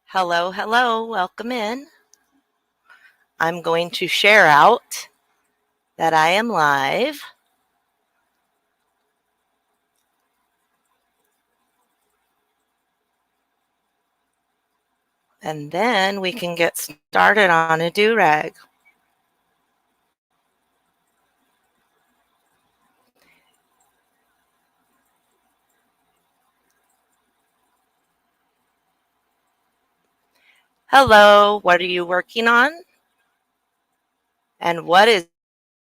Hello, hello, welcome in. I'm going to share out that I am live. And then we can get started on a do-rag. Hello, what are you working on? And what is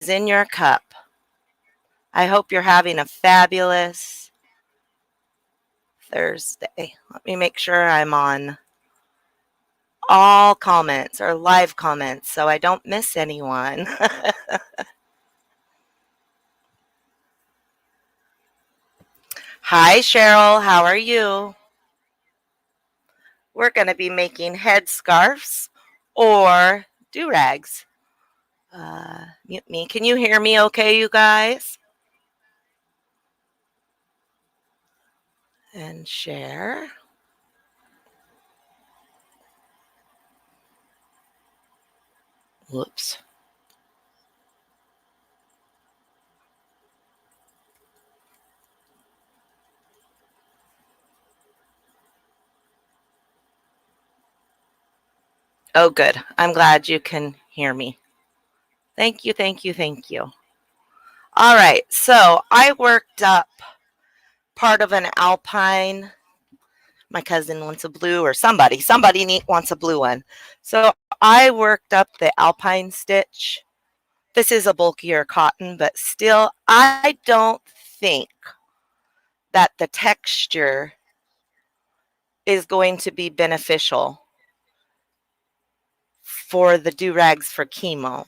in your cup? I hope you're having a fabulous Thursday. Let me make sure I'm on all comments or live comments so I don't miss anyone. Hi, Cheryl. How are you? We're going to be making headscarves or do-rags. Mute me. Can you hear me okay, you guys? And share. Whoops. Oh, good. I'm glad you can hear me. Thank you, thank you, thank you. All right, so I worked up part of an alpine. My cousin wants a blue, or somebody neat wants a blue one. So I worked up the alpine stitch. This is a bulkier cotton, but still, I don't think that the texture is going to be beneficial for the do-rags for chemo.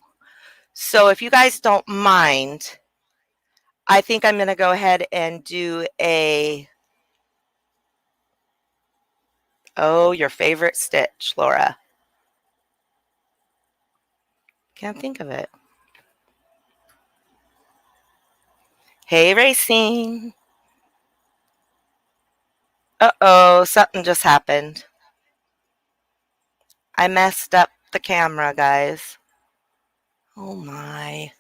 So if you guys don't mind, I think I'm going to go ahead and do your favorite stitch, Laura. Can't think of it. Hey, Racine. Uh-oh, something just happened. I messed up the camera, guys. Oh my.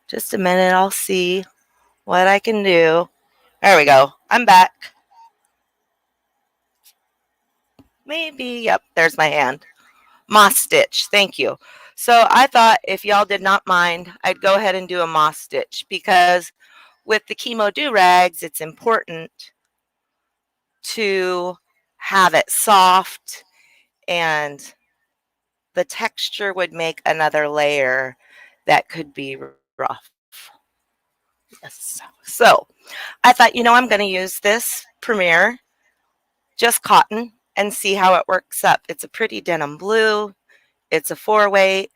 Just a minute, I'll see what I can do. There we go. I'm back. Maybe, yep, there's my hand. Moss stitch, thank you. So I thought if y'all did not mind, I'd go ahead and do a moss stitch because with the chemo do-rags, it's important to have it soft and the texture would make another layer that could be rough. Yes. So I thought, I'm going to use this Premier, just cotton, and see how it works up. It's a pretty denim blue. It's a 4-weight.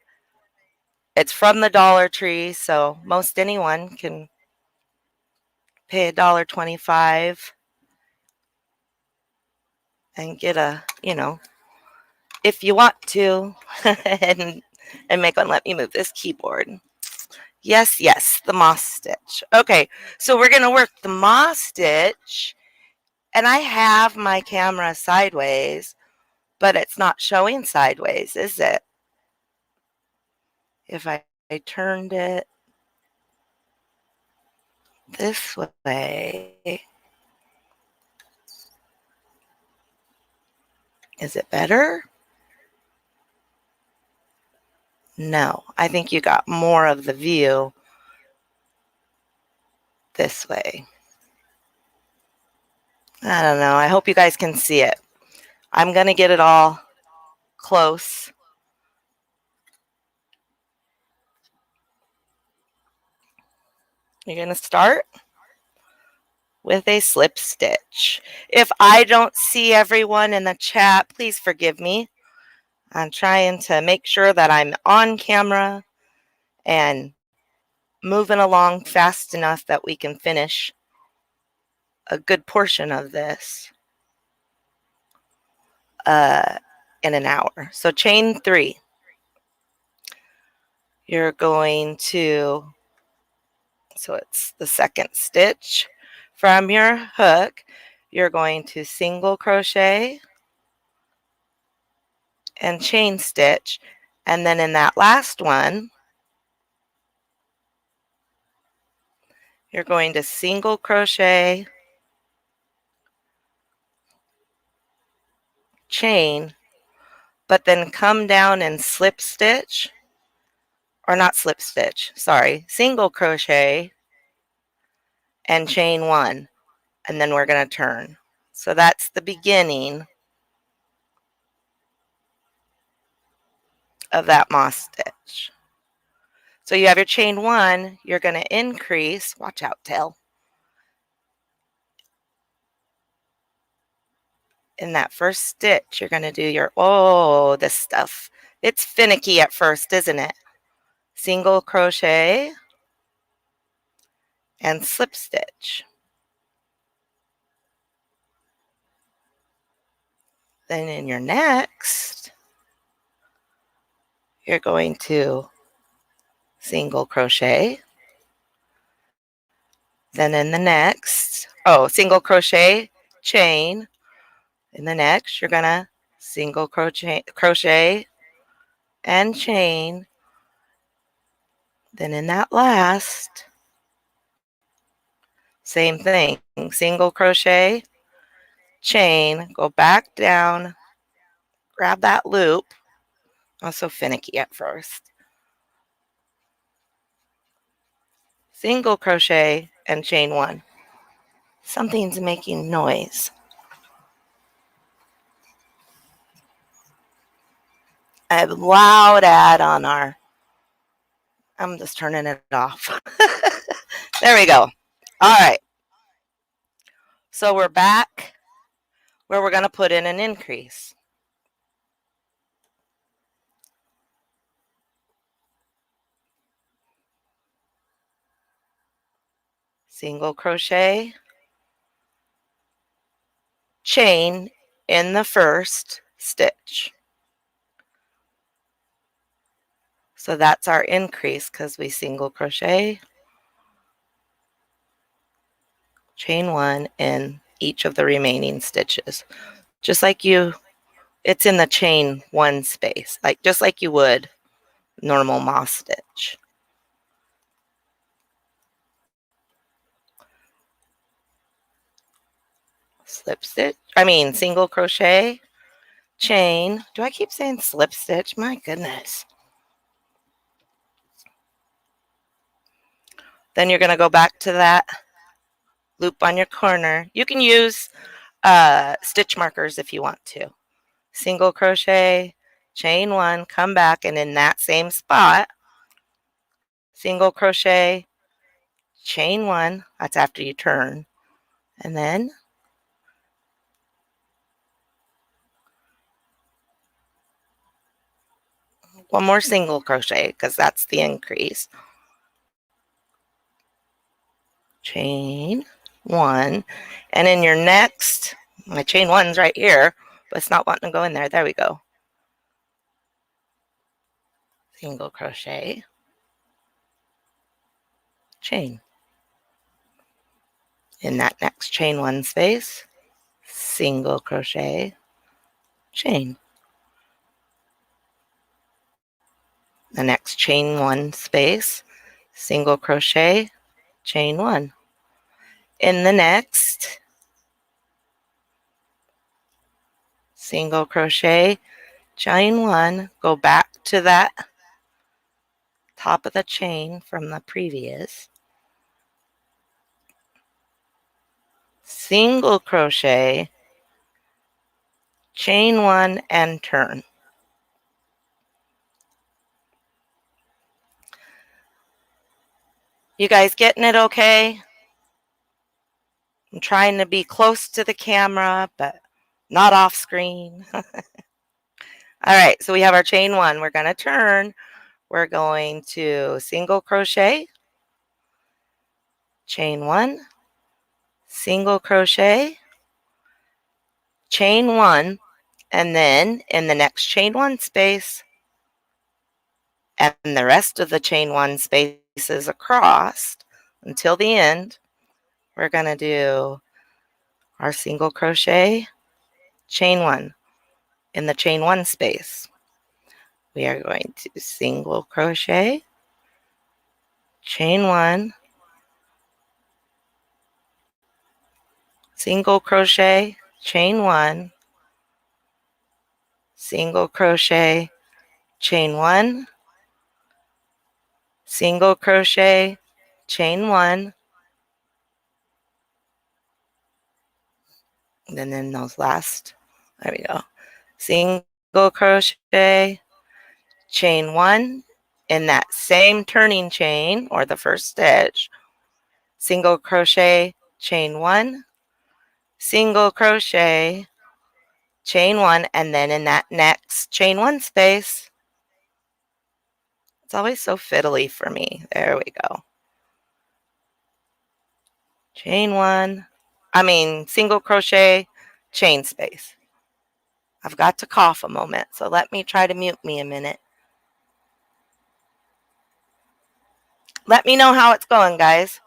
It's from the Dollar Tree, so most anyone can pay $1.25 and get a, if you want to, and make one. Let me move this keyboard. Yes, the moss stitch. Okay, so we're going to work the moss stitch, and I have my camera sideways, but it's not showing sideways, is it? If I turned it this way, is it better? No, I think you got more of the view this way. I don't know. I hope you guys can see it. I'm going to get it all close. You're going to start with a slip stitch. If I don't see everyone in the chat, please forgive me. I'm trying to make sure that I'm on camera and moving along fast enough that we can finish a good portion of this in an hour. So chain 3. You're going to, so it's the second stitch from your hook. You're going to single crochet and chain stitch. And then in that last one, you're going to single crochet, chain, but then come down and slip stitch, or not slip stitch, sorry, single crochet and chain one, and then we're going to turn. So that's the beginning of that moss stitch. So you have your chain one, you're going to increase, watch out tail, in that first stitch you're going to do your, oh, this stuff, it's finicky at first, isn't it? Single crochet and slip stitch. Then in your next, you're going to single crochet. Then in the next, oh, single crochet, chain. In the next, you're going to single crochet and chain. Then in that last, same thing, single crochet, chain, go back down, grab that loop, also finicky at first, single crochet and chain one. Something's making noise. I have a loud ad on our, I'm just turning it off. There we go. All right. So we're back where we're going to put in an increase. Single crochet, chain in the first stitch. So that's our increase because we single crochet, chain one in each of the remaining stitches. Just like you, it's in the chain one space, like just like you would normal moss stitch. Slip stitch, single crochet, chain. Do I keep saying slip stitch? My goodness. Then you're going to go back to that loop on your corner. You can use stitch markers if you want to. Single crochet, chain one, come back, and in that same spot, single crochet, chain one, that's after you turn, and then one more single crochet because that's the increase. Chain one, and in your next, my chain one's right here, but it's not wanting to go in there. There we go. Single crochet, chain. In that next chain one space, single crochet, chain. The next chain one space, single crochet, chain one. In the next, single crochet, chain one, go back to that top of the chain from the previous, single crochet, chain one, and turn. You guys getting it okay? I'm trying to be close to the camera, but not off screen. All right, so we have our chain one. We're going to turn. We're going to single crochet, chain one, single crochet, chain one, and then in the next chain one space and the rest of the chain one spaces across until the end, we're going to do our single crochet, chain one in the chain one space. we are going to single crochet, chain 1, single crochet, chain 1, single crochet, chain 1, single crochet, chain 1, and then in those last, there we go, single crochet, chain 1 in that same turning chain or the first stitch, single crochet, chain 1, single crochet, chain 1, and then in that next chain 1 space, it's always so fiddly for me. There we go. Chain 1, single crochet, chain space. I've got to cough a moment, so let me try to mute me a minute. Let me know how it's going, guys.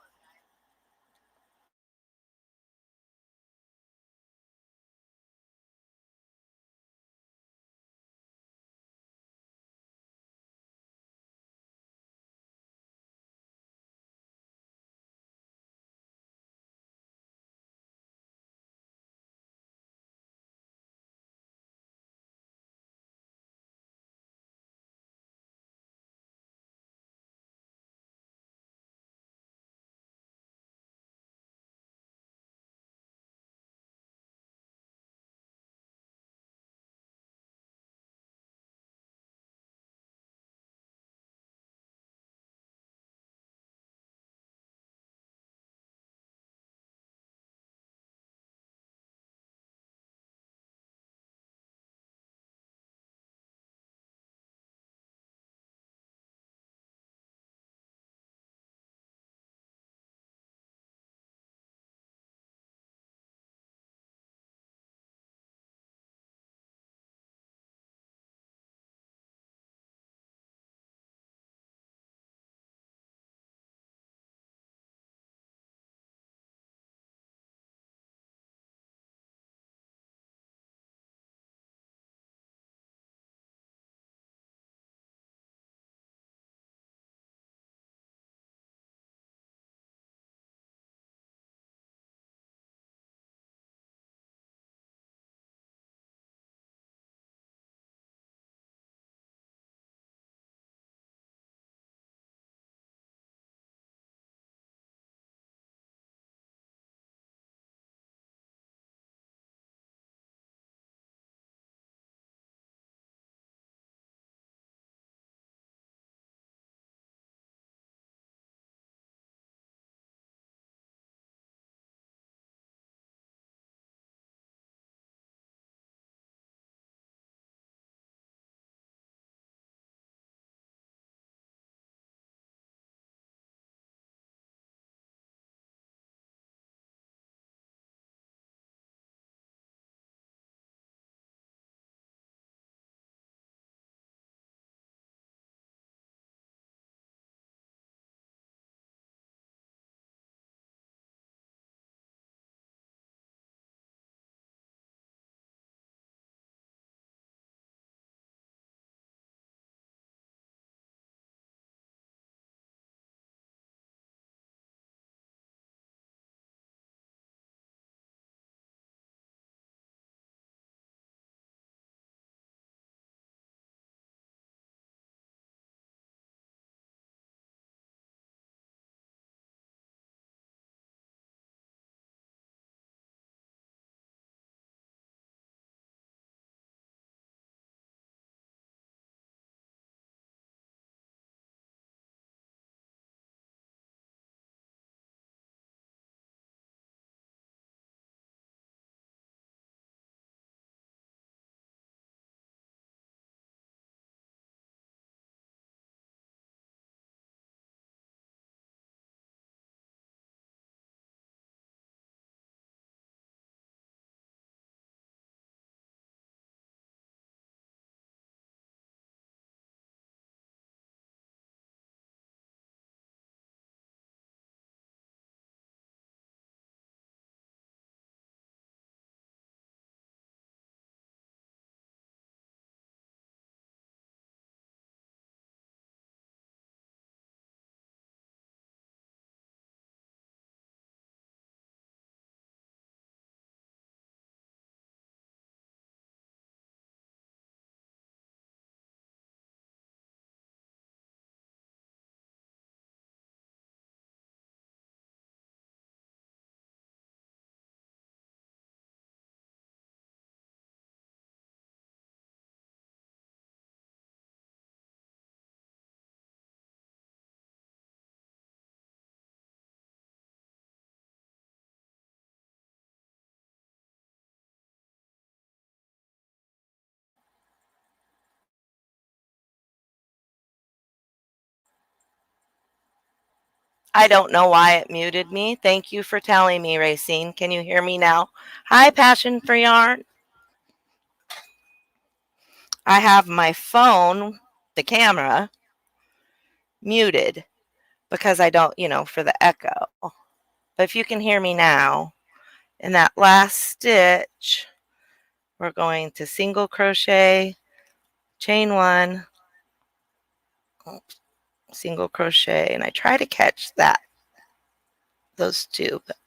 I don't know why it muted me. Thank you for telling me, Racine. Can you hear me now? Hi, Passion for Yarn. I have my phone, the camera, muted because I don't, for the echo. But if you can hear me now, in that last stitch, we're going to single crochet, chain one, single crochet, and I try to catch those two, but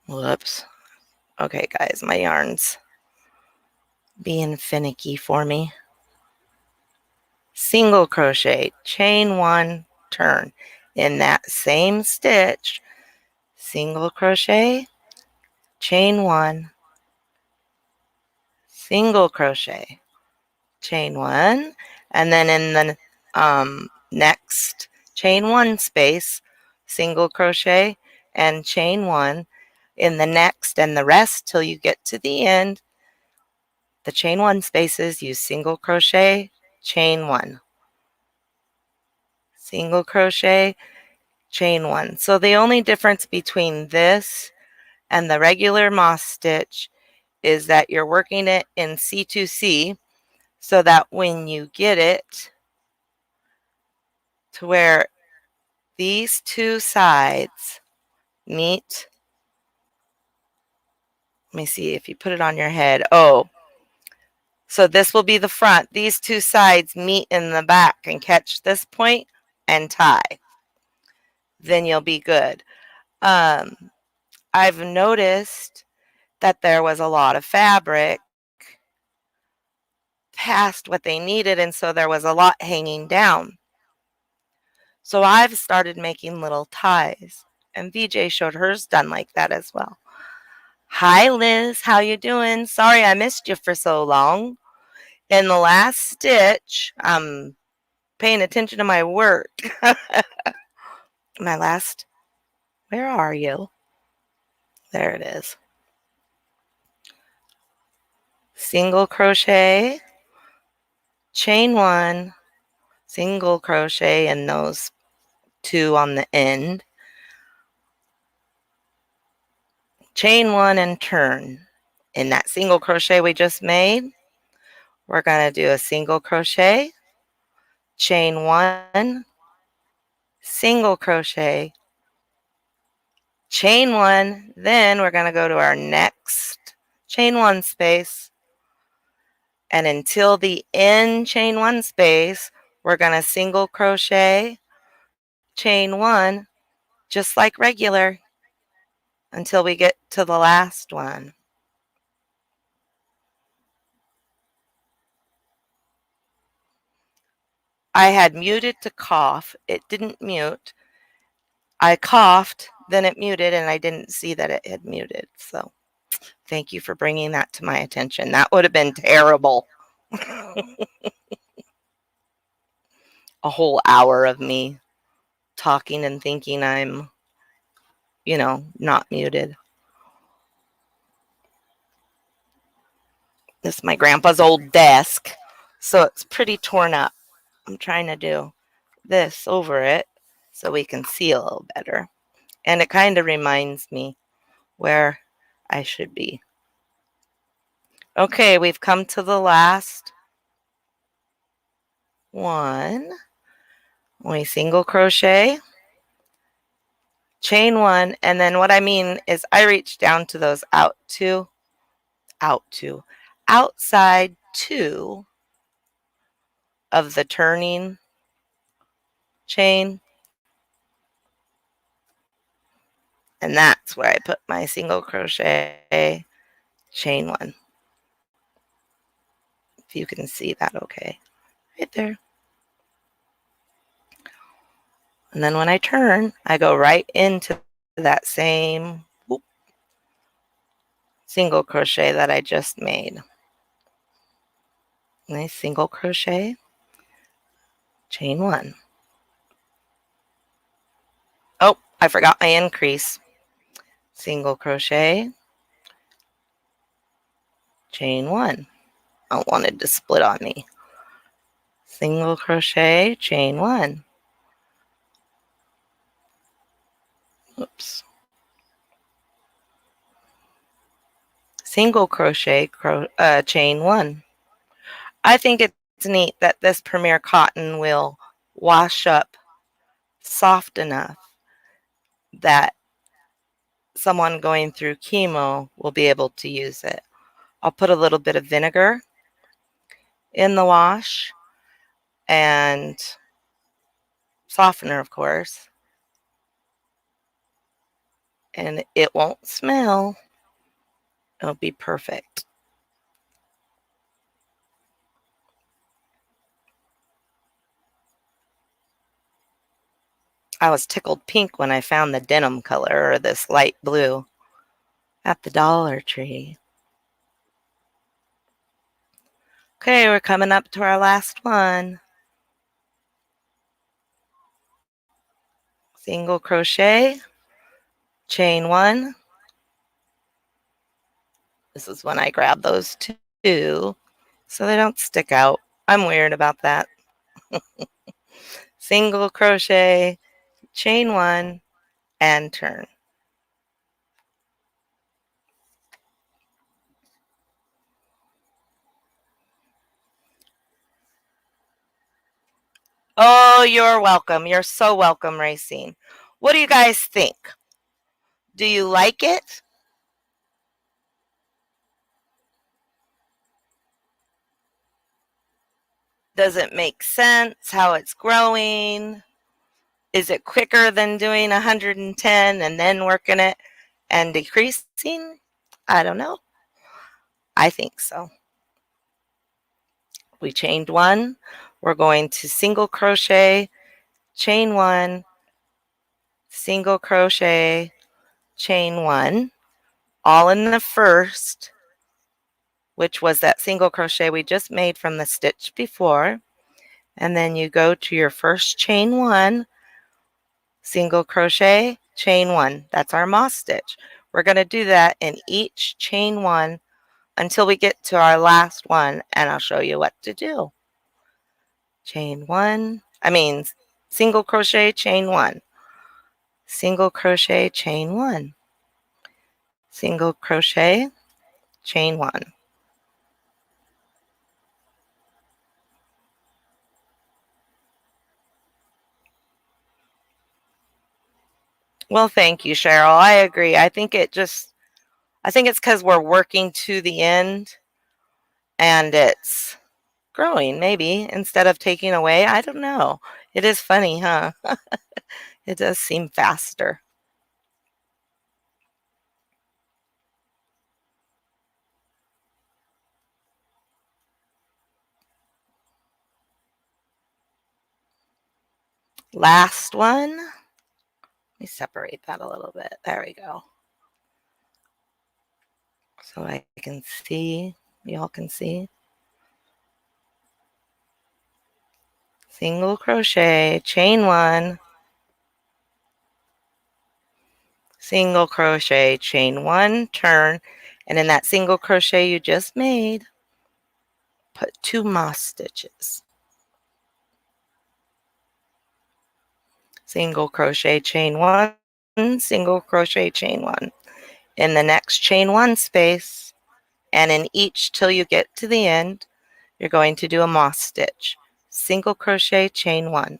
whoops. Okay, guys, my yarn's being finicky for me. Single crochet, chain one, turn. In that same stitch, single crochet, chain one, single crochet, chain one, and then in the next chain one space, single crochet and chain one. In the next and the rest till you get to the end, the chain one spaces, use single crochet, chain one, single crochet, chain one. So the only difference between this and the regular moss stitch is that you're working it in C2C, so that when you get it to where these two sides meet, let me see if you put it on your head. Oh, so this will be the front. These two sides meet in the back and catch this point and tie. Then you'll be good. I've noticed that there was a lot of fabric past what they needed, and so there was a lot hanging down. So I've started making little ties, and VJ showed hers done like that as well. Hi, Liz. How you doing? Sorry I missed you for so long. In the last stitch, I'm paying attention to my work. Where are you? There it is. Single crochet, chain one, single crochet in those two on the end, chain one and turn. In that single crochet we just made, we're going to do a single crochet, chain one, single crochet, chain one, then we're going to go to our next chain one space, and until the end chain one space, we're going to single crochet, chain one, just like regular, until we get to the last one. I had muted to cough. It didn't mute. I coughed, then it muted, and I didn't see that it had muted. So thank you for bringing that to my attention. That would have been terrible. A whole hour of me talking and thinking I'm, not muted. This is my grandpa's old desk, so it's pretty torn up. I'm trying to do this over it so we can see a little better. And it kind of reminds me where I should be. Okay, we've come to the last one. We single crochet, chain one, and then what I mean is I reach down to those outside two of the turning chain, and that's where I put my single crochet, chain one. If you can see that okay, right there. And then when I turn, I go right into that same single crochet that I just made. Nice single crochet, chain one. Oh, I forgot my increase. Single crochet, chain one. I wanted to split on me. Single crochet, chain one. Oops. Single crochet, chain 1. I think it's neat that this Premier cotton will wash up soft enough that someone going through chemo will be able to use it. I'll put a little bit of vinegar in the wash and softener, of course, and it won't smell. It'll be perfect. I was tickled pink when I found the denim color, or this light blue, at the Dollar Tree. Okay, we're coming up to our last one. Single crochet, chain 1. This is when I grab those two so they don't stick out. I'm weird about that. Single crochet, chain 1, and turn. Oh, you're welcome. You're so welcome, Racine. What do you guys think? Do you like it? Does it make sense how it's growing? Is it quicker than doing 110 and then working it and decreasing? I don't know. I think so. We chained 1. We're going to single crochet, chain 1, single crochet, chain 1, all in the first, which was that single crochet we just made from the stitch before. And then you go to your first chain 1, single crochet, chain 1. That's our moss stitch. We're going to do that in each chain 1 until we get to our last one, and I'll show you what to do. Chain 1, single crochet, chain 1, single crochet, chain 1, single crochet, chain 1. Well, thank you, Cheryl. I agree. I think it's because we're working to the end and it's growing, maybe, instead of taking away. I don't know. It is funny, huh? It does seem faster. Last one. Let me separate that a little bit. There we go. So I can see, y'all can see. Single crochet, chain 1, single crochet, chain 1, turn, and in that single crochet you just made, put 2 moss stitches. Single crochet, chain 1, single crochet, chain 1. In the next chain 1 space, and in each till you get to the end, you're going to do a moss stitch. Single crochet, chain 1.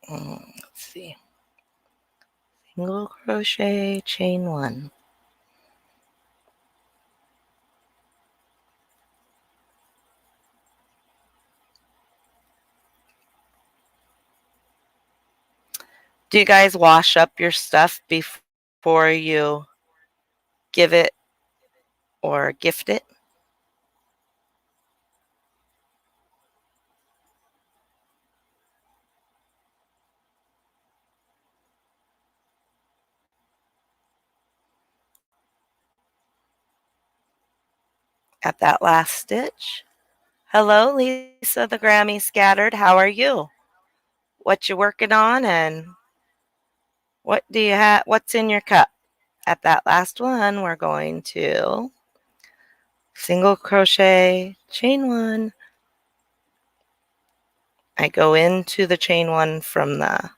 Let's see. Single crochet, chain 1. Do you guys wash up your stuff before you give it or gift it? At that last stitch? Hello, Lisa the Grammy Scattered. How are you? what you're working on and what do you have, what's in your cup. At that last one, we're going to single crochet, chain one. I go into the chain one from the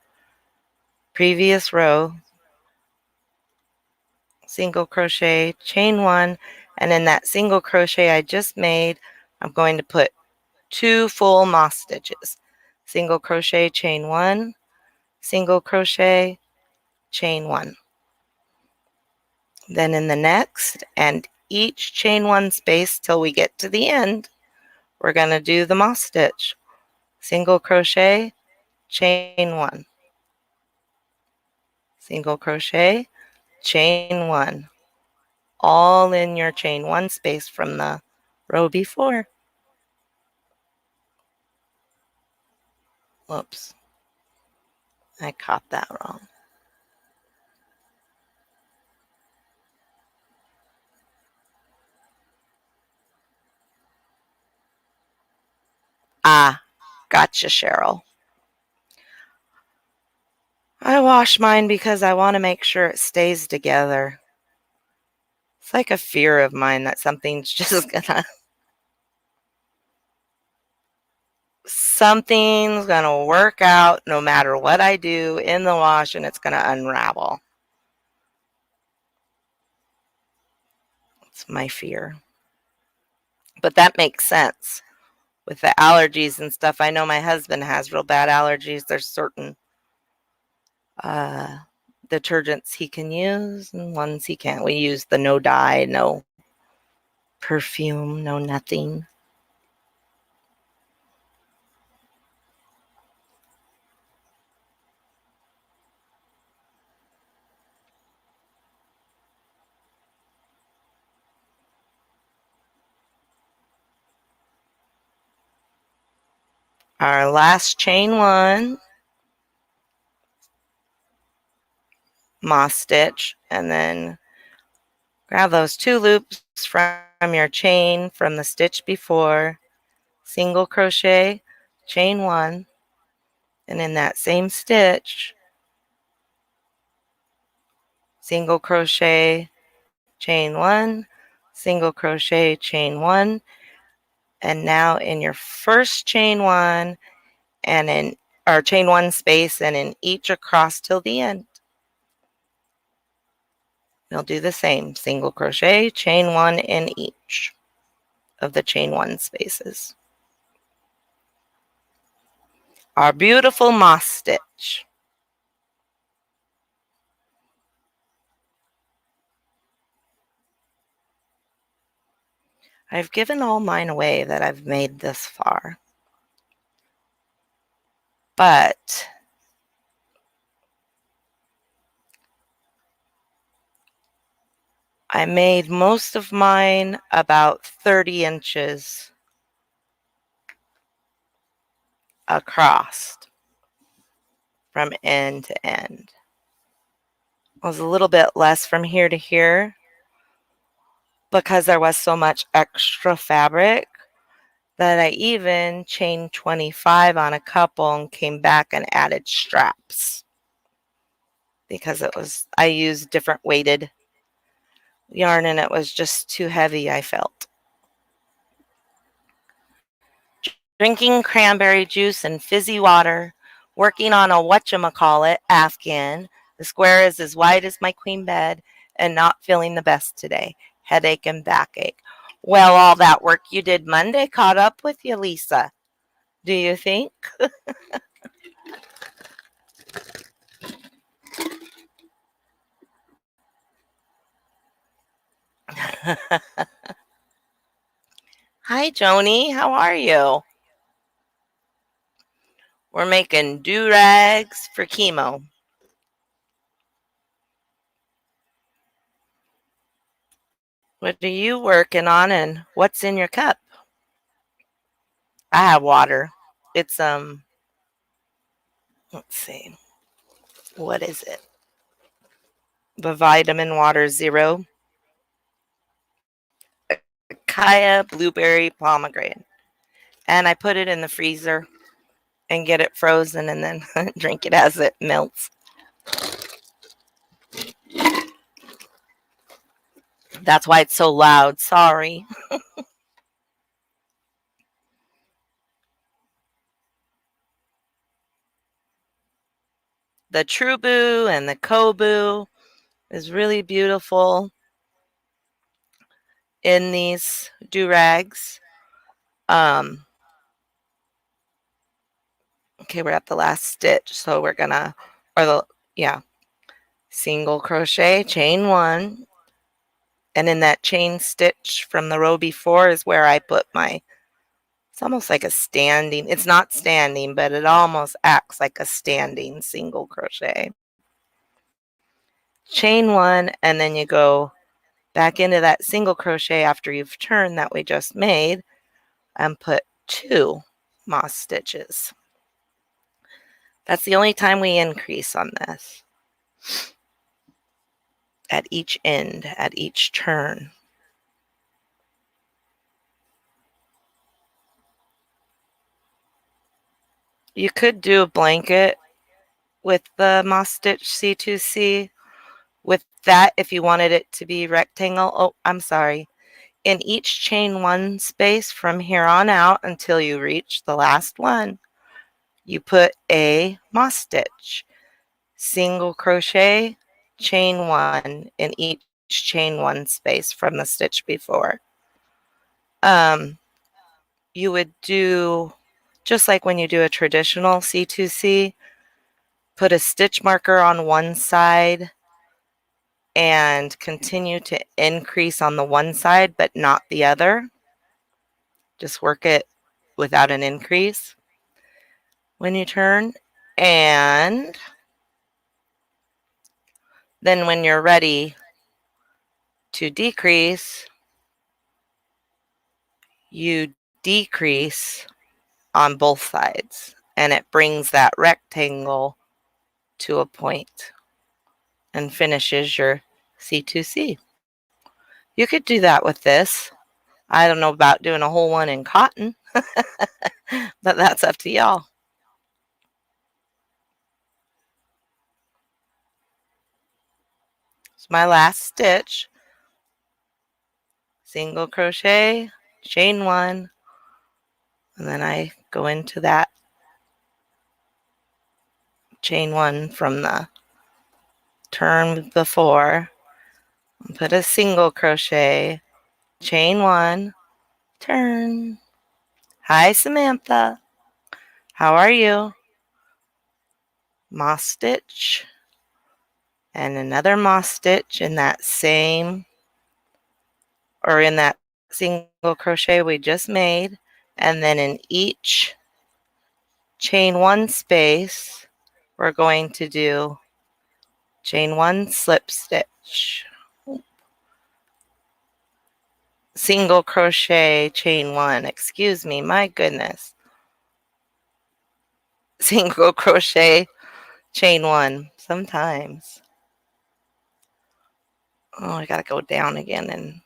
previous row, single crochet, chain one, and in that single crochet I just made, I'm going to put 2 full moss stitches. Single crochet, chain one, single crochet, chain one. Then in the next and each chain one space till we get to the end, we're going to do the moss stitch. Single crochet, chain one, single crochet, chain one, all in your chain one space from the row before. Whoops, I caught that wrong. Ah, gotcha, Cheryl. I wash mine because I want to make sure it stays together. It's like a fear of mine that something's just something's gonna work out no matter what I do in the wash and it's gonna unravel. It's my fear. But that makes sense. With the allergies and stuff, I know my husband has real bad allergies. There's certain detergents he can use and ones he can't. We use the no dye, no perfume, no nothing. Our last chain one, moss stitch, and then grab those 2 loops from your chain from the stitch before, single crochet, chain one, and in that same stitch, single crochet, chain one, single crochet, chain one, and now in your first chain one and in our chain one space and in each across till the end, you'll do the same, single crochet, chain one in each of the chain one spaces. Our beautiful moss stitch. I've given all mine away that I've made this far, but I made most of mine about 30 inches across from end to end. It was a little bit less from here to here because there was so much extra fabric that I even chained 25 on a couple and came back and added straps because I used different weighted yarn and it was just too heavy, I felt. Drinking cranberry juice and fizzy water, working on a whatchamacallit, Afghan. The square is as wide as my queen bed and not feeling the best today. Headache and backache. Well, all that work you did Monday caught up with you, Lisa. Do you think? Hi, Joni. How are you? We're making do-rags for chemo. What are you working on and what's in your cup? I have water. It's let's see. What is it? The Vitamin Water Zero. Kaya blueberry pomegranate. And I put it in the freezer and get it frozen and then drink it as it melts. That's why it's so loud. Sorry. The Trubu and the Kobu is really beautiful in these do-rags. Okay, we're at the last stitch, so we're gonna, single crochet, chain 1, and in that chain stitch from the row before is where I put my, it's almost like a standing, it's not standing, but it almost acts like a standing single crochet. Chain 1, and then you go back into that single crochet after you've turned that we just made and put 2 moss stitches. That's the only time we increase on this. At each end, at each turn. You could do a blanket with the moss stitch C2C. With that, if you wanted it to be rectangle, oh, I'm sorry. In each chain 1 space from here on out until you reach the last one, you put a moss stitch. Single crochet, chain 1 in each chain 1 space from the stitch before. You would do, just like when you do a traditional C2C, put a stitch marker on one side and continue to increase on the one side but not the other. Just work it without an increase when you turn. And then when you're ready to decrease, you decrease on both sides, and it brings that rectangle to a point and finishes your C2C. You could do that with this. I don't know about doing a whole one in cotton, but that's up to y'all. It's my last stitch. Single crochet, chain 1, and then I go into that chain 1 from the turn before, put a single crochet, chain 1, turn. Hi, Samantha. How are you? Moss stitch and another moss stitch in that same, or in that single crochet we just made, and then in each chain 1 space we're going to do chain 1, slip stitch, single crochet, chain 1, excuse me, my goodness, single crochet, chain 1. Sometimes, oh, I gotta go down again and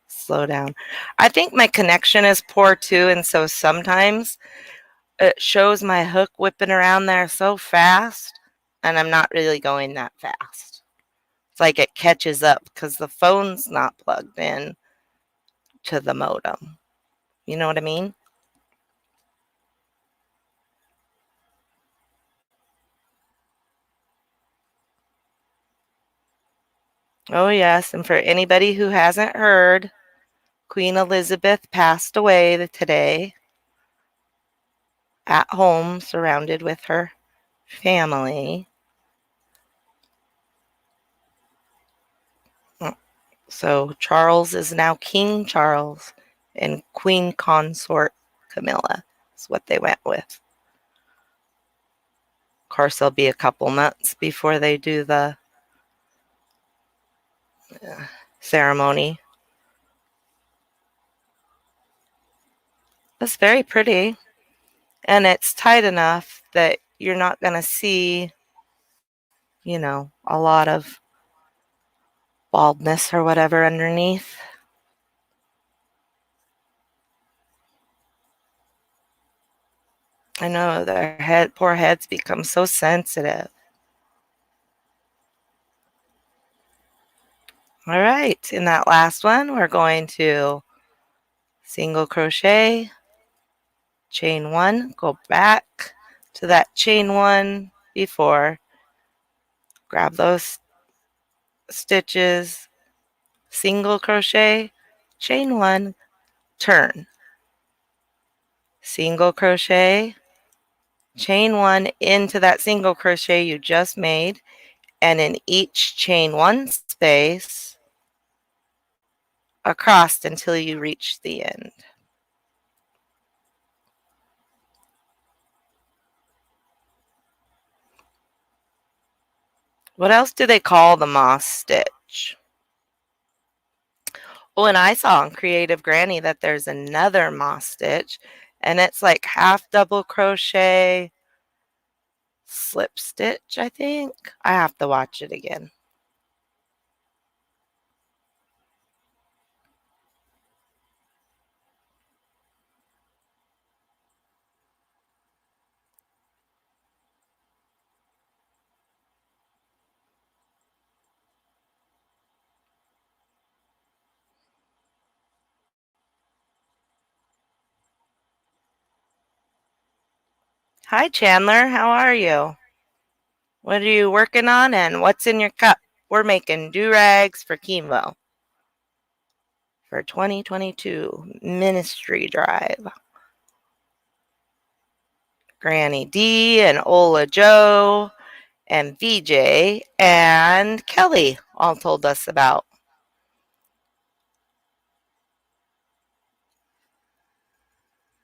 slow down. I think my connection is poor too, and so sometimes it shows my hook whipping around there so fast, and I'm not really going that fast. It's like it catches up because the phone's not plugged in to the modem. You know what I mean? Oh, yes. And for anybody who hasn't heard, Queen Elizabeth passed away today at home, surrounded with her family. So Charles is now King Charles, and Queen Consort Camilla is what they went with. Of course, there'll be a couple months before they do the ceremony. It's very pretty, and it's tight enough that you're not going to see, a lot of baldness or whatever underneath. I know their poor heads become so sensitive. All right, in that last one, we're going to single crochet, chain one, go back to that chain one before, grab those stitches, single crochet, chain one, turn, single crochet, chain one into that single crochet you just made, and in each chain one space across until you reach the end. What else do they call the moss stitch? Oh, and I saw on Creative Granny that there's another moss stitch, and it's like half double crochet, slip stitch, I think. I have to watch it again. Hi, Chandler. How are you? What are you working on and what's in your cup? We're making do-rags for Chemo for 2022 Ministry Drive. Granny D and Ola Joe and VJ and Kelly all told us about.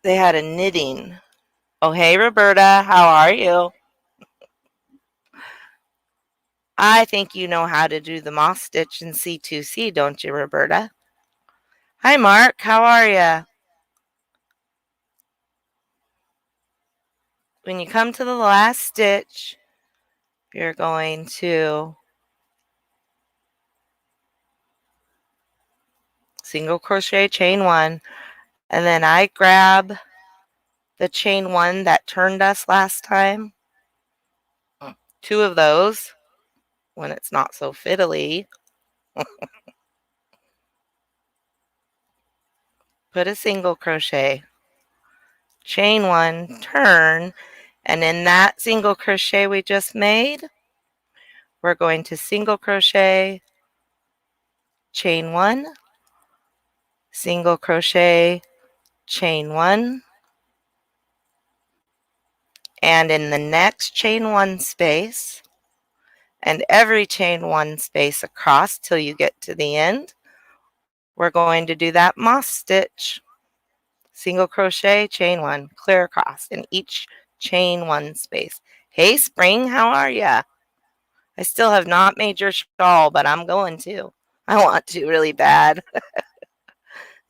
They had a knitting. Oh, hey, Roberta. How are you? I think you know how to do the moss stitch in C2C, don't you, Roberta? Hi, Mark. How are you? When you come to the last stitch, you're going to single crochet, chain one, and then I grab the chain one that turned us last time, two of those when it's not so fiddly. Put a single crochet, chain one, turn, and in that single crochet we just made, we're going to single crochet, chain one, single crochet, chain one, and in the next chain one space, and every chain one space across till you get to the end, we're going to do that moss stitch. Single crochet, chain one, clear across in each chain one space. Hey, Spring, how are ya? I still have not made your shawl, but I'm going to. I want to really bad.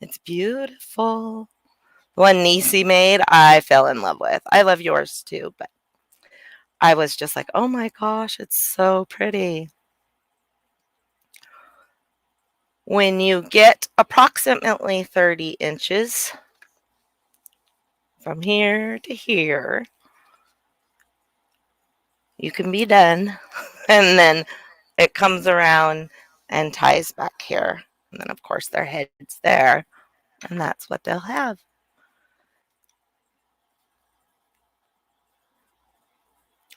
It's beautiful. The one Nisi made, I fell in love with. I love yours too, but I was just like, oh my gosh, it's so pretty. When you get approximately 30 inches from here to here, you can be done. And then it comes around and ties back here. And then, of course, their head's there. And that's what they'll have.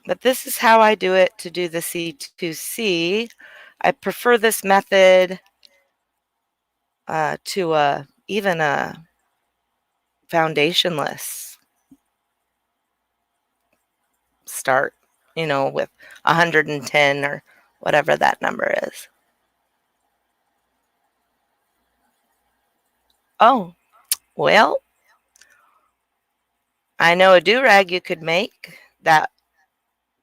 But this is how I do it to do the C2C. I prefer this method to even a foundationless start, with 110 or whatever that number is. Oh, well, I know a do-rag you could make that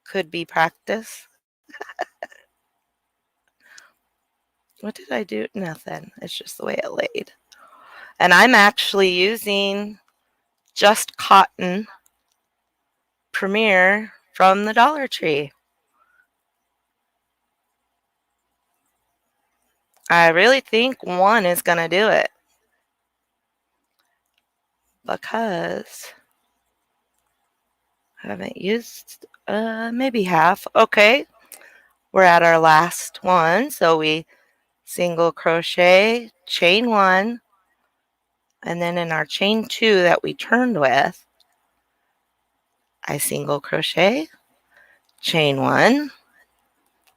could be practice. What did I do? Nothing. It's just the way it laid. And I'm actually using Just Cotton Premier from the Dollar Tree. I really think one is going to do it. Because Haven't used maybe half. Okay, we're at our last one. So we single crochet, chain 1, and then in our chain 2 that we turned with, I single crochet, chain 1,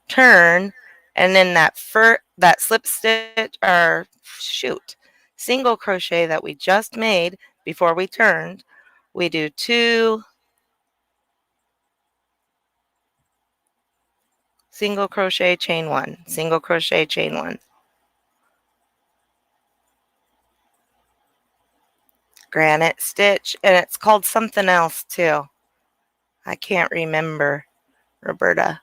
turn, and then that slip stitch or single crochet that we just made before we turned, we do 2 single crochet, chain 1, single crochet, chain 1. Granite stitch, and it's called something else too. I can't remember, Roberta.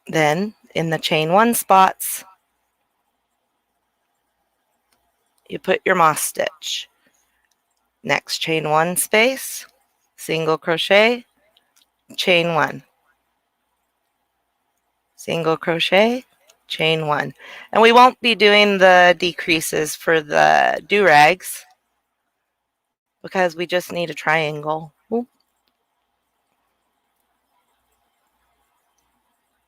Then in the chain 1 spots, you put your moss stitch. Next chain 1 space, single crochet, chain 1, single crochet, chain 1. And we won't be doing the decreases for the do-rags because we just need a triangle. Ooh.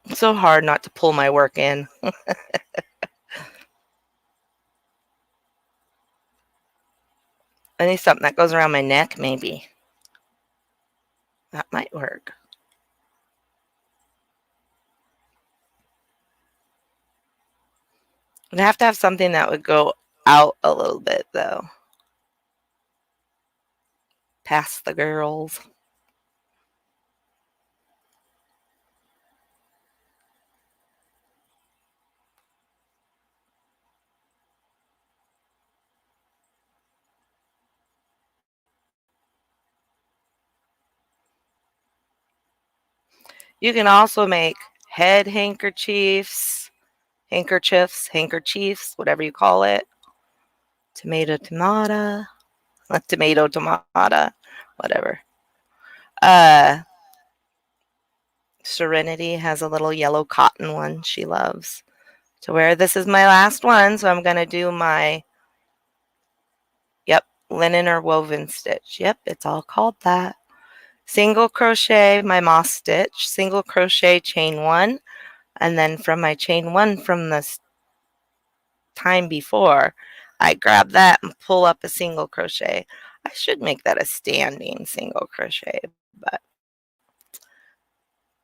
It's so hard not to pull my work in. I need something that goes around my neck, maybe. That might work. I'd have to have something that would go out a little bit, though. Past the girls. You can also make head handkerchiefs, whatever you call it. Tomato, whatever. Serenity has a little yellow cotton one she loves to wear. This is my last one, so I'm going to do my, linen or woven stitch. Yep, it's all called that. Single crochet my moss stitch, single crochet, chain 1, and then from my chain 1 from the time before, I grab that and pull up a single crochet. I should make that a standing single crochet, but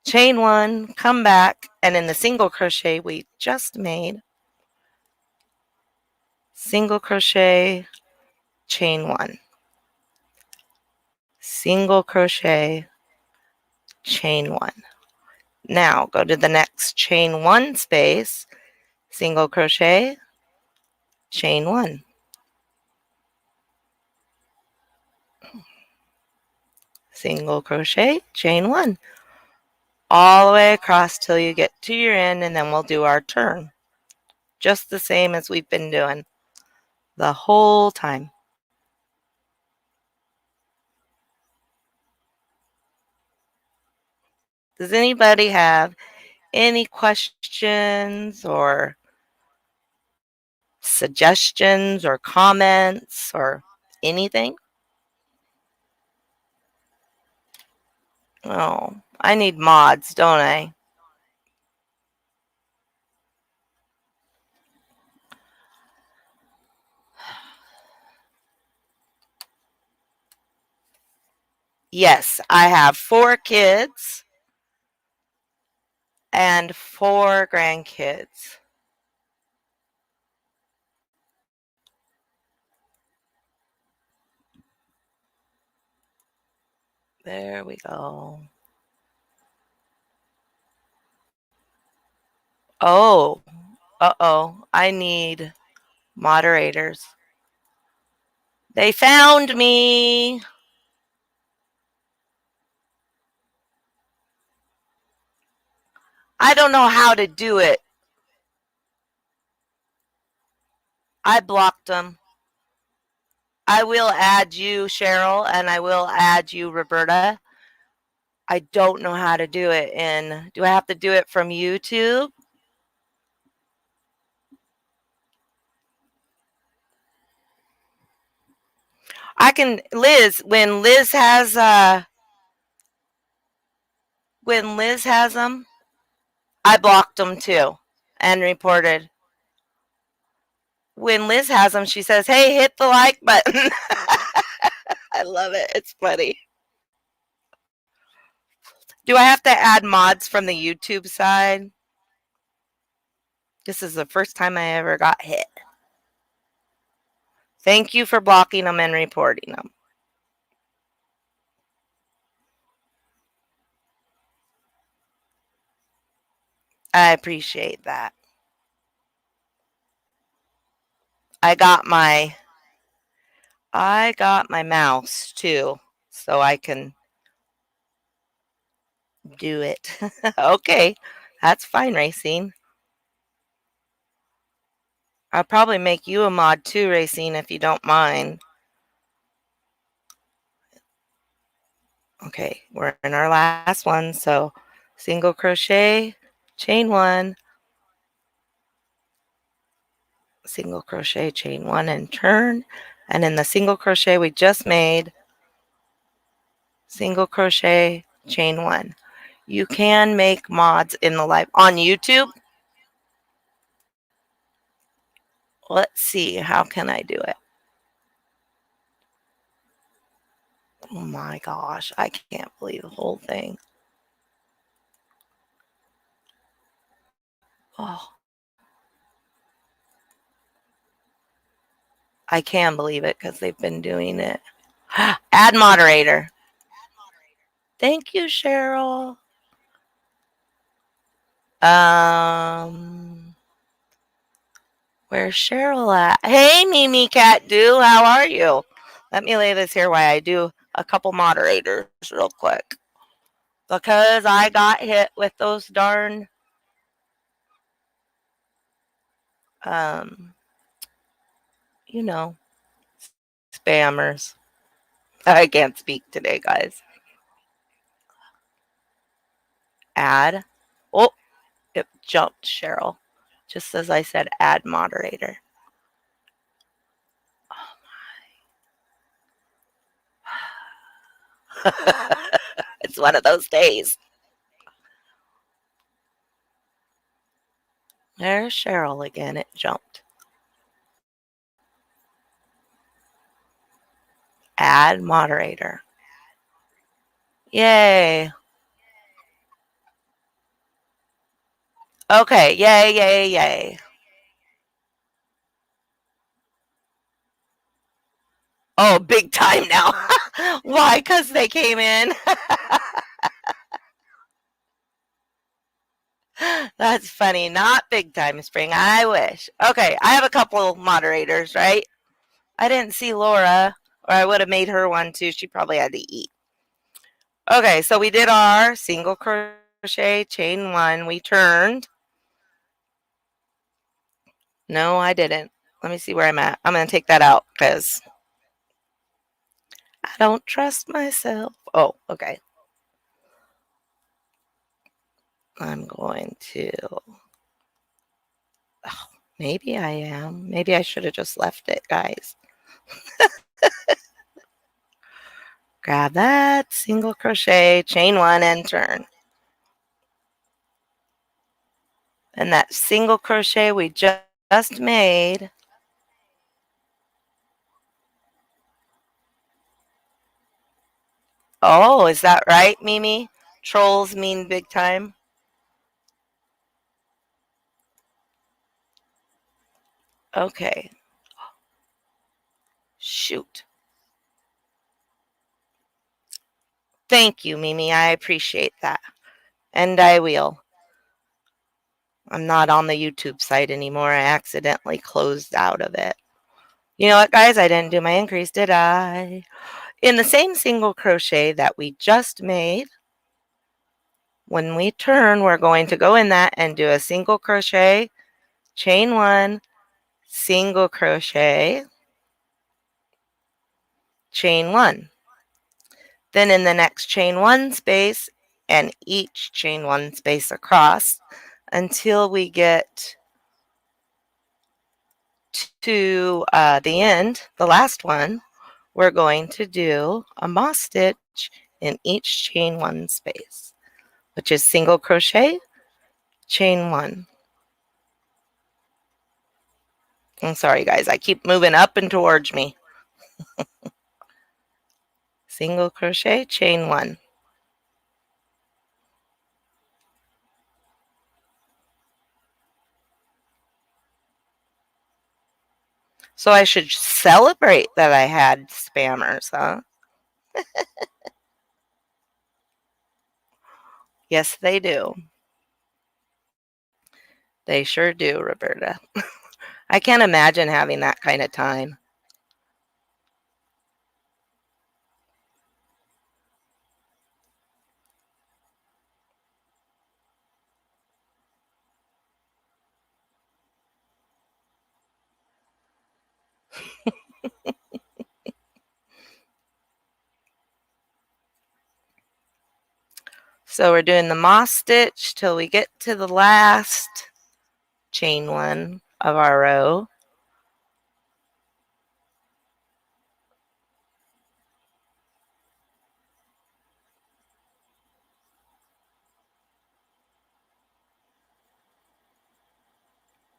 chain 1, come back, and in the single crochet we just made, single crochet, chain 1, single crochet, chain 1. Now go to the next chain 1 space, single crochet, chain 1, single crochet, chain 1, all the way across till you get to your end, and then we'll do our turn. Just the same as we've been doing the whole time. Does anybody have any questions or suggestions or comments or anything? Oh, I need mods, don't I? Yes, I have 4 kids and 4 grandkids. There we go. Oh, uh-oh. I need moderators. They found me. I don't know how to do it. I blocked them. I will add you, Cheryl, and I will add you, Roberta. I don't know how to do it. And do I have to do it from YouTube? I can, Liz, when Liz has them, I blocked them too and reported. When Liz has them, she says, "Hey, hit the like button." I love it. It's funny. Do I have to add mods from the YouTube side? This is the first time I ever got hit. Thank you for blocking them and reporting them. I appreciate that. I got my mouse too, so I can do it. Okay, that's fine, Racine. I'll probably make you a mod too, Racine, if you don't mind. Okay, we're in our last one, so single crochet, chain one, single crochet, chain one, and turn. And in the single crochet we just made, single crochet, chain one. You can make mods in the live on YouTube. Let's see, how can I do it? Oh my gosh, I can't believe the whole thing. Oh, I can believe it because they've been doing it. Add moderator. Thank you, Cheryl. Where's Cheryl at? Hey, Mimi Cat Do, how are you? Let me lay this here while I do a couple moderators real quick. Because I got hit with those darn you know, spammers. I can't speak today, guys. Add. Oh, it jumped, Cheryl. Just as I said, add moderator. Oh my. It's one of those days. There's Cheryl again. It jumped. Add moderator. Yay. Okay. Yay, yay, yay. Oh, big time now. Why? Because they came in. That's funny. Not big time, Spring. I wish. Okay. I have a couple moderators, right? I didn't see Laura, or I would have made her one too. She probably had to eat. Okay. So we did our single crochet, chain one. We turned. No, I didn't. Let me see where I'm at. I'm going to take that out because I don't trust myself. Oh, okay. I'm going to. Oh, maybe I am. Maybe I should have just left it, guys. Grab that, single crochet, chain one, and turn. And that single crochet we just made. Oh, is that right, Mimi? Trolls mean big time. Okay. Shoot. Thank you, Mimi. I appreciate that. And I will. I'm not on the YouTube site anymore. I accidentally closed out of it. You know what, guys? I didn't do my increase, did I? In the same single crochet that we just made, when we turn, we're going to go in that and do a single crochet, chain one, single crochet, chain one. Then in the next chain one space and each chain one space across until we get to the end, the last one, we're going to do a moss stitch in each chain 1 space, which is single crochet, chain 1. I'm sorry guys, I keep moving up and towards me. Single crochet, chain 1. So I should celebrate that I had spammers, huh? Yes, they do. They sure do, Roberta. I can't imagine having that kind of time. So we're doing the moss stitch till we get to the last chain 1 of our row.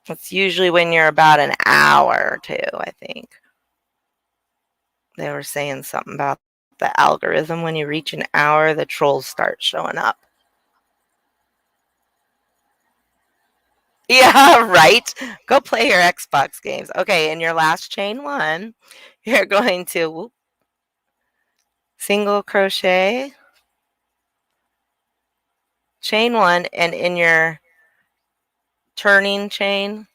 It's usually when you're about an hour or 2, I think. They were saying something about the algorithm. When you reach an hour, the trolls start showing up. Yeah, right? Go play your Xbox games. Okay, in your last chain 1, you're going to single crochet, chain 1, and in your turning chain,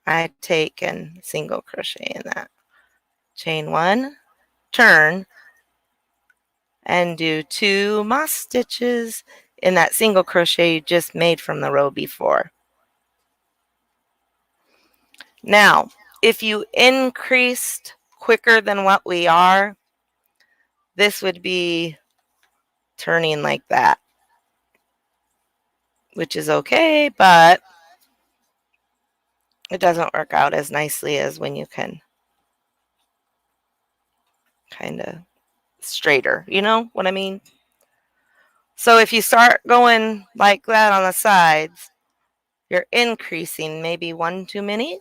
I take and single crochet in that. Chain 1, turn, and do 2 moss stitches in that single crochet you just made from the row before. Now, if you increased quicker than what we are, this would be turning like that, which is okay, but it doesn't work out as nicely as when you can kind of straighter, you know what I mean? So if you start going like that on the sides, you're increasing maybe 1 too many.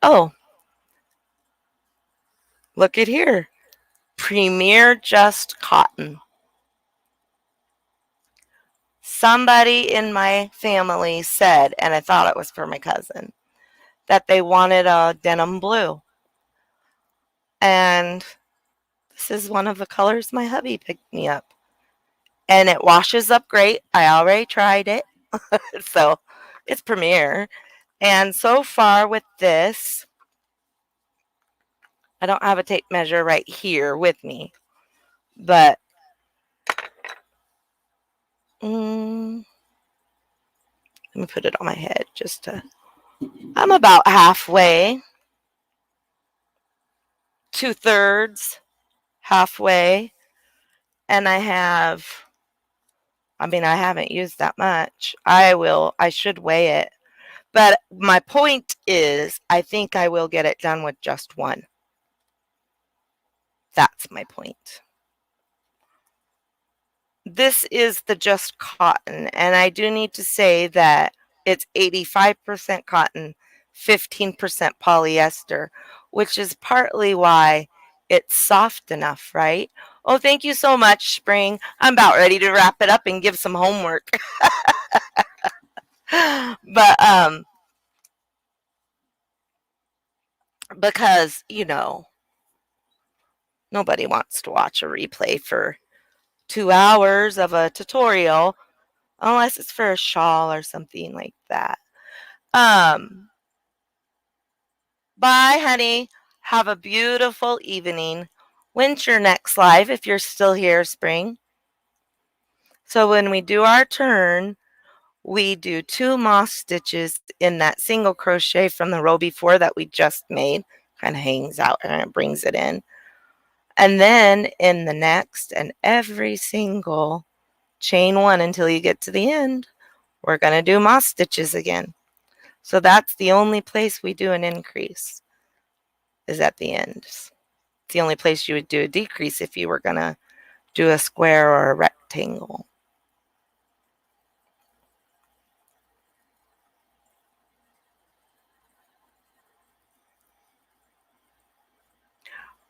Oh, look at here. Premier Just Cotton. Somebody in my family said, and I thought it was for my cousin, that they wanted a denim blue. And this is one of the colors my hubby picked me up. And it washes up great. I already tried it. So it's Premier. And so far with this, I don't have a tape measure right here with me, but let me put it on my head just to, I'm about halfway, 2/3 halfway, and I haven't used that much. I should weigh it. But my point is, I think I will get it done with just 1. That's my point. This is the Just Cotton, and I do need to say that it's 85% cotton, 15% polyester, which is partly why it's soft enough, right? Oh, thank you so much, Spring. I'm about ready to wrap it up and give some homework. But because, nobody wants to watch a replay for 2 hours of a tutorial unless it's for a shawl or something like that. Bye, honey. Have a beautiful evening. When's your next live if you're still here, Spring? So when we do our turn, we do 2 moss stitches in that single crochet from the row before that we just made. Kind of hangs out and it brings it in. And then in the next and every single chain 1 until you get to the end, we're going to do moss stitches again. So that's the only place we do an increase, is at the end. It's the only place you would do a decrease if you were going to do a square or a rectangle.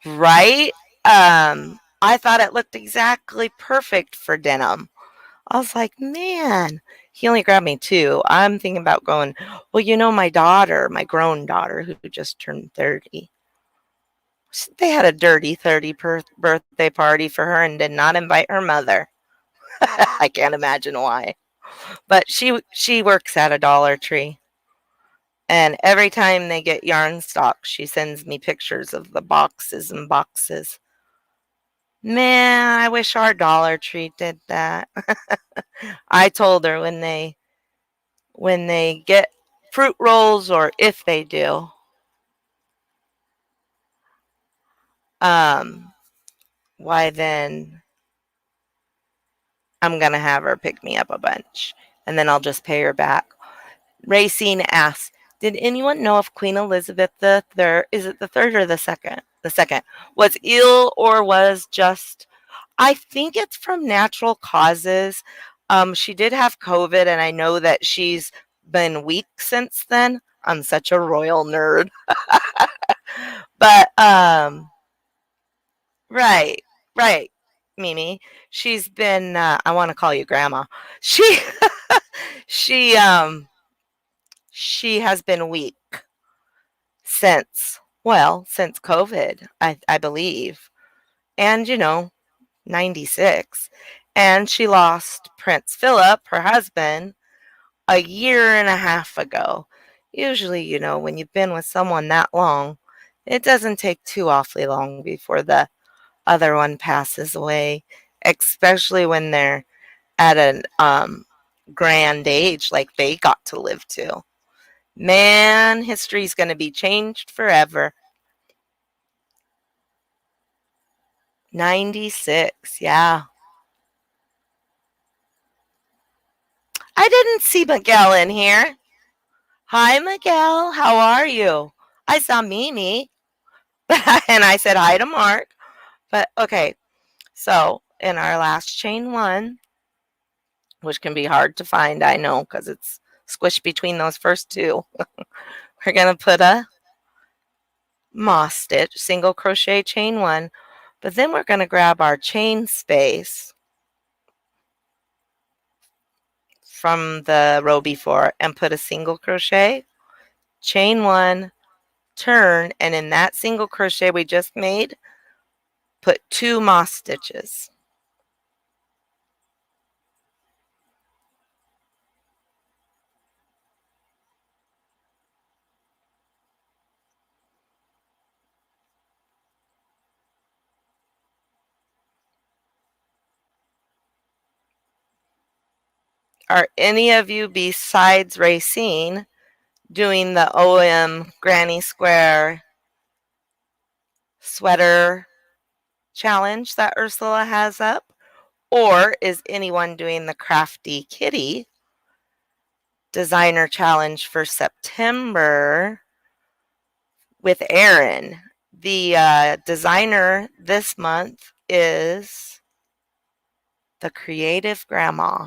Right? I thought it looked exactly perfect for denim. I was like, man, he only grabbed me 2. I'm thinking about going, well, my daughter, my grown daughter who just turned 30, they had a dirty 30 birthday party for her and did not invite her mother. I can't imagine why. But she works at a Dollar Tree. And every time they get yarn stock, she sends me pictures of the boxes and boxes. Man, I wish our Dollar Tree did that. I told her when they get fruit rolls, or if they do, why then I'm gonna have her pick me up a bunch, and then I'll just pay her back. Racine asks, did anyone know if Queen Elizabeth the Third, is it the third or the second? The second was ill or was just, I think it's from natural causes. She did have COVID, and I know that she's been weak since then. I'm such a royal nerd. But right, right, Mimi. She's been I want to call you grandma. She she she has been weak since COVID, I believe. And 96. And she lost Prince Philip, her husband, a year and a half ago. Usually, when you've been with someone that long, it doesn't take too awfully long before the other one passes away, especially when they're at an grand age like they got to live to. Man, history's going to be changed forever. 96, yeah. I didn't see Miguel in here. Hi, Miguel. How are you? I saw Mimi and I said hi to Mark. But okay, so in our last chain 1, which can be hard to find, I know, because it's squished between those first 2, we're going to put a moss stitch, single crochet chain 1, but then we're going to grab our chain space from the row before and put a single crochet, chain 1, turn, and in that single crochet we just made, put 2 moss stitches. Are any of you besides Racine doing the OM Granny Square sweater challenge that Ursula has up? Or is anyone doing the Crafty Kitty designer challenge for September with Erin? The designer this month is the Creative Grandma.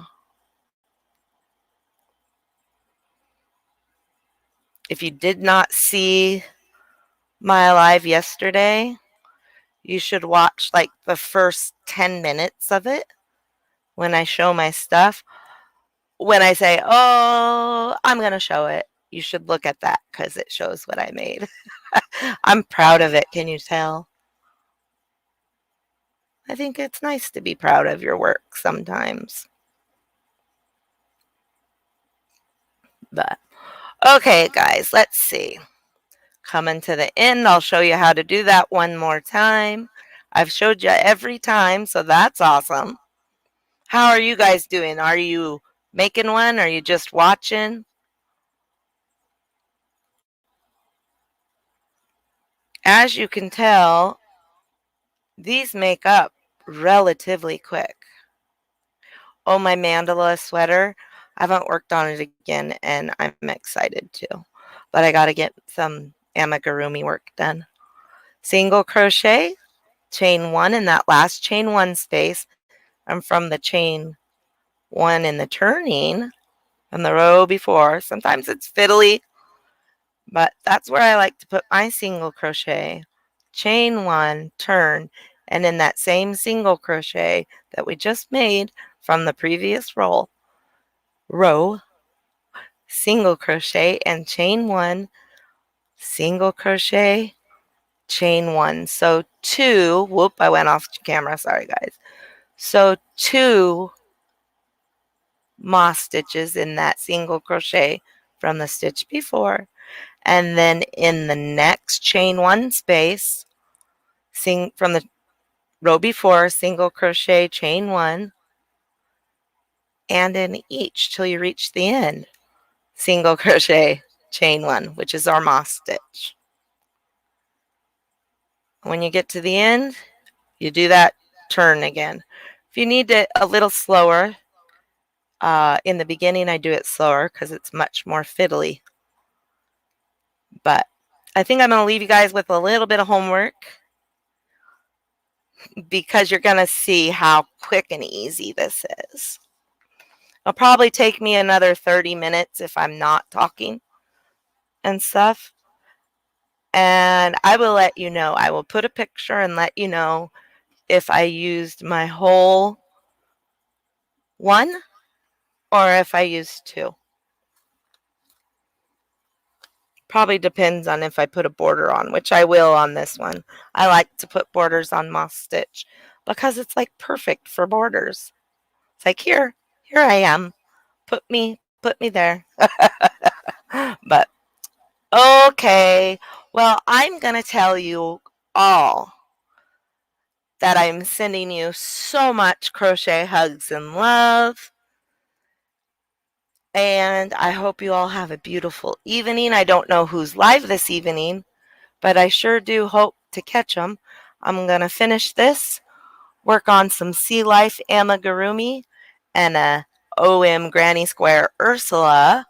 If you did not see my live yesterday, you should watch like the first 10 minutes of it when I show my stuff. When I say, oh, I'm going to show it, you should look at that because it shows what I made. I'm proud of it. Can you tell? I think it's nice to be proud of your work sometimes. But okay, guys, let's see. Coming to the end, I'll show you how to do that one more time. I've showed you every time, so that's awesome. How are you guys doing? Are you making one? Are you just watching? As you can tell, these make up relatively quick. Oh, my mandala sweater. I haven't worked on it again, and I'm excited to. But I got to get some amigurumi work done. single crochet, chain 1 in that last chain 1 space, and from the chain 1 in the turning from the row before. Sometimes it's fiddly, but that's where I like to put my single crochet. Chain 1, turn, and in that same single crochet that we just made from the previous row, single crochet and chain 1, single crochet, chain 1. So 2, whoop, I went off camera, sorry guys. So 2 moss stitches in that single crochet from the stitch before, and then in the next chain 1 space, from the row before, single crochet, chain 1, and in each till you reach the end, single crochet, chain 1, which is our moss stitch. When you get to the end, you do that turn again. If you need it a little slower, in the beginning I do it slower because it's much more fiddly. But I think I'm going to leave you guys with a little bit of homework because you're going to see how quick and easy this is. It'll probably take me another 30 minutes if I'm not talking and stuff. And I will let you know. I will put a picture and let you know if I used my whole one or if I used 2. Probably depends on if I put a border on, which I will on this one. I like to put borders on moss stitch because it's like perfect for borders. It's like here I am. Put me there. But okay. Well, I'm going to tell you all that I'm sending you so much crochet hugs and love. And I hope you all have a beautiful evening. I don't know who's live this evening, but I sure do hope to catch them. I'm going to finish this, work on some Sea Life Amigurumi and a OM Granny Square Ursula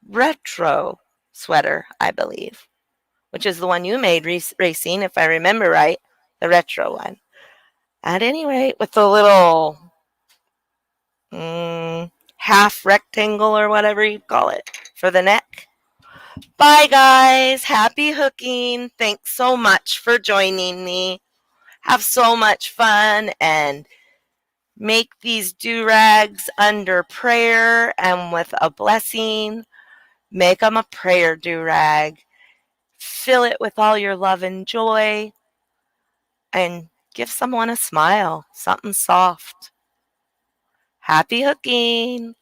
retro sweater, I believe, which is the one you made, Racine, if I remember right, the retro one. At any rate, with the little half rectangle or whatever you call it for the neck. Bye, guys. Happy hooking. Thanks so much for joining me. Have so much fun and make these do-rags under prayer and with a blessing. Make them a prayer do-rag. Fill it with all your love and joy. And give someone a smile, something soft. Happy hooking.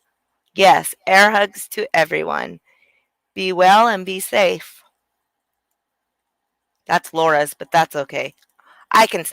Yes, air hugs to everyone. Be well and be safe. That's Laura's, but that's okay. I can